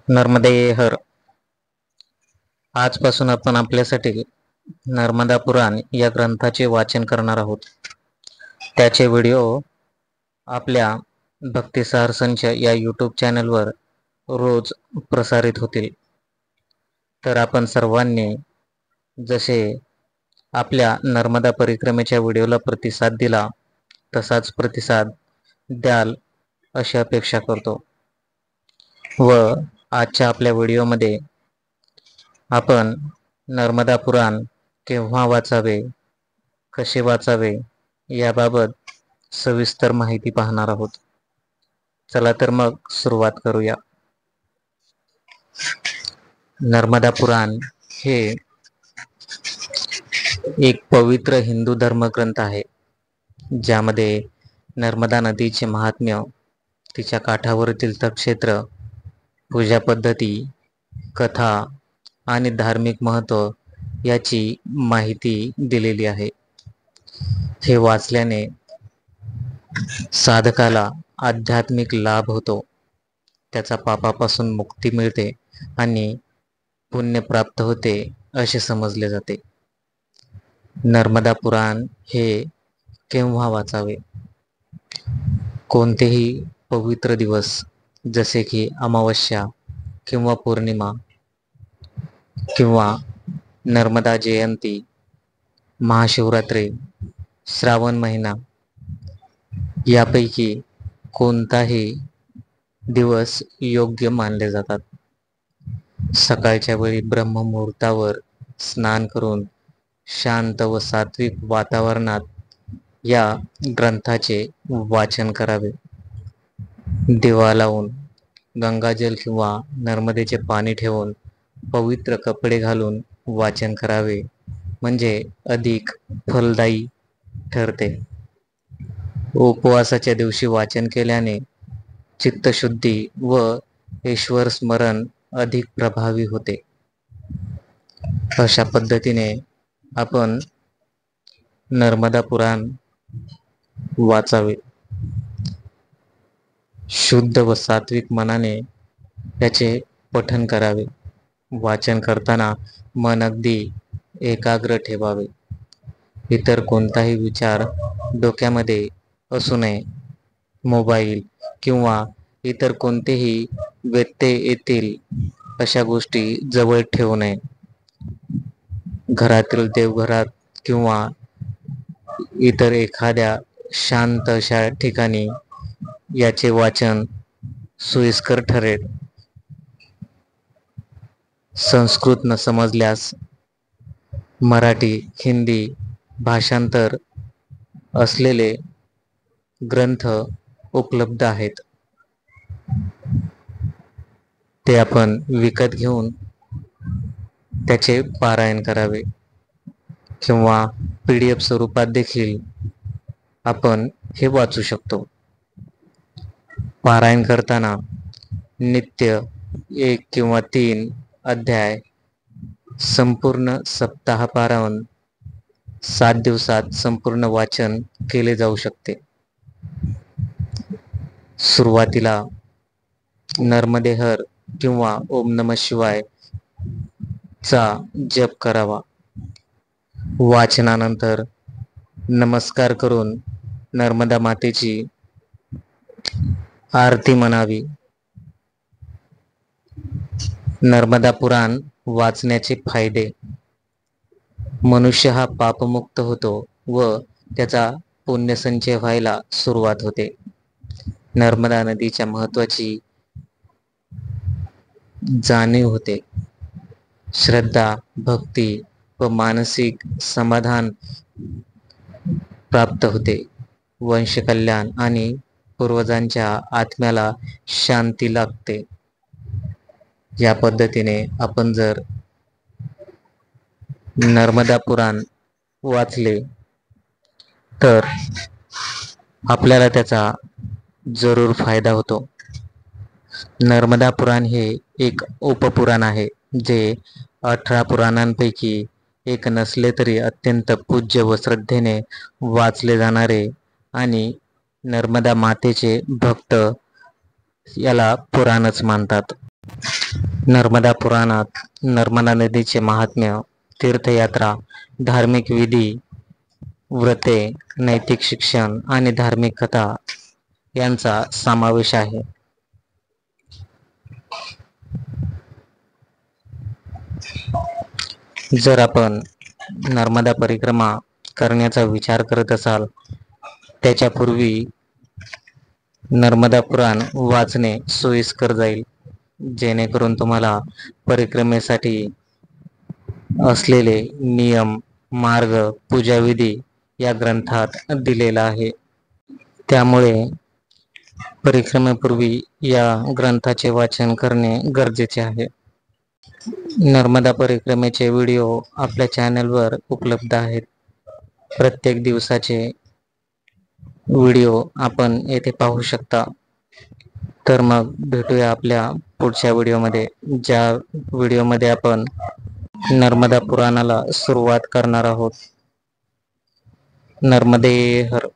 नर्मदे हर. आजपासून आपण आपल्यासाठी नर्मदा पुराण या ग्रंथाचे वाचन करणार आहोत. त्याचे व्हिडिओ आपल्या भक्तिसार संच या यूट्यूब चॅनलवर रोज प्रसारित होतील. तर आपण सर्वांनी जसे आपल्या नर्मदा परिक्रमेच्या व्हिडिओला प्रतिसाद दिला तसाच प्रतिसाद द्याल अशी अपेक्षा करतो. व आजच्या आपल्या व्हिडिओमध्ये आपण नर्मदा पुराण केव्हा वाचावे, कसे वाचावे याबाबत सविस्तर माहिती पाहणार आहोत. चला तर मग सुरुवात करूया. नर्मदा पुराण हे एक पवित्र हिंदू धर्मग्रंथ आहे, ज्यामध्ये नर्मदा नदीचे महात्म्य, तिच्या काठावरील तीर्थक्षेत्र, पूजा पद्धती, कथा आणि धार्मिक महत्त्व याची माहिती दिलेली आहे. हे वाचल्याने साधकाला आध्यात्मिक लाभ होतो, त्याचा पापापासून मुक्ती मिळते आणि पुण्य प्राप्त होते असे समजले जाते. नर्मदा पुराण हे केव्हा वाचावे? कोणतेही पवित्र दिवस जसे की अमावस्या किंवा पौर्णिमा किंवा नर्मदा जयंती, महाशिवरात्री, श्रावण महिना यापैकी कोणताही दिवस योग्य मानले जातात. सकाळच्या वेळी ब्रह्ममुहूर्तावर स्नान करून शांत व सात्विक वातावरणात या ग्रंथाचे वाचन करावे. दिवा लावून गंगाजल किंवा नर्मदेचे पाणी ठेवून पवित्र कपडे घालून वाचन करावे, म्हणजे अधिक फलदायी ठरते. उपवासाच्या दिवशी वाचन केल्याने चित्तशुद्धी व ईश्वर स्मरण अधिक प्रभावी होते. अशा पद्धतीने आपण नर्मदा पुराण वाचावे. शुद्ध व सात्विक मनाने त्याचे पठन करावे. वाचन करताना मन अगदी एकाग्र ठेवावे. इतर कोणताही विचार डोक्यामध्ये असू नये. मोबाईल किंवा इतर कोणतेही व्यत्यय येतील अशा गोष्टी जवळ ठेवू नये. घरातील देवघरात किंवा इतर एखाद्या शांत अशा ठिकाणी याचे वाचन सोयीस्कर ठरेल. संस्कृत न समजल्यास मराठी, हिंदी भाषांतर असलेले ग्रंथ उपलब्ध आहेत. ते आपण विकत घेऊन त्याचे पारायण करावे किंवा PDF स्वरूपात देखील आपण हे वाचू शकतो. पारायण करताना नित्य 1 किंवा 3 अध्याय संपूर्ण सप्ताह पारायण 7 दिवसात संपूर्ण वाचन केले जाऊ शकते. सुरुवातीला नर्मदे हर किंवा ओम नमः शिवाय चा जप करावा. वाचनानंतर नमस्कार करून नर्मदा मातेची आरती म्हणावी. नर्मदा पुराण वाचण्याचे फायदे. मनुष्य हा पापमुक्त होतो व त्याचा पुण्यसंचय व्हायला सुरुवात होते. नर्मदा नदीच्या महत्त्वाची जाणीव होते. श्रद्धा, भक्ती व मानसिक समाधान प्राप्त होते. वंशकल्याण आणि पूर्वजांच्या आत्म्याला शांती लाभते. या पद्धतीने आपण जर नर्मदा पुराण वाचले तर आपल्याला त्याचा जरूर फायदा होतो. नर्मदा पुराण हे एक उपपुराण आहे, जे 18 पुराणांपैकी एक नसले तरी अत्यंत पूज्य व श्रद्धेने वाचले जाणारे आणि नर्मदा मातेचे भक्त याला पुराणच मानतात. नर्मदा पुराणात नर्मदा नदीचे महात्म्य, तीर्थयात्रा, धार्मिक विधी, व्रते, नैतिक शिक्षण आणि धार्मिक कथा यांचा समावेश आहे. जर आपण नर्मदा परिक्रमा करण्याचा विचार करत असाल, त्याच्यापूर्वी नर्मदा पुराण वाचणे सोयीस्कर जाईल, जेणेकरून तुम्हाला परिक्रमेसाठी असलेले नियम, मार्ग, पूजाविधी या ग्रंथात दिलेला आहे. त्यामुळे परिक्रमेपूर्वी या ग्रंथाचे वाचन करणे गरजेचे आहे. नर्मदा परिक्रमेचे व्हिडिओ आपल्या चॅनलवर उपलब्ध आहेत. प्रत्येक दिवसाचे व्हिडिओ आपण येथे पाहू शकता. तर मग भेटूया आपल्या पुढच्या व्हिडिओमध्ये, ज्या व्हिडिओमध्ये आपण नर्मदा पुराणाला सुरुवात करणार आहोत. नर्मदे हर.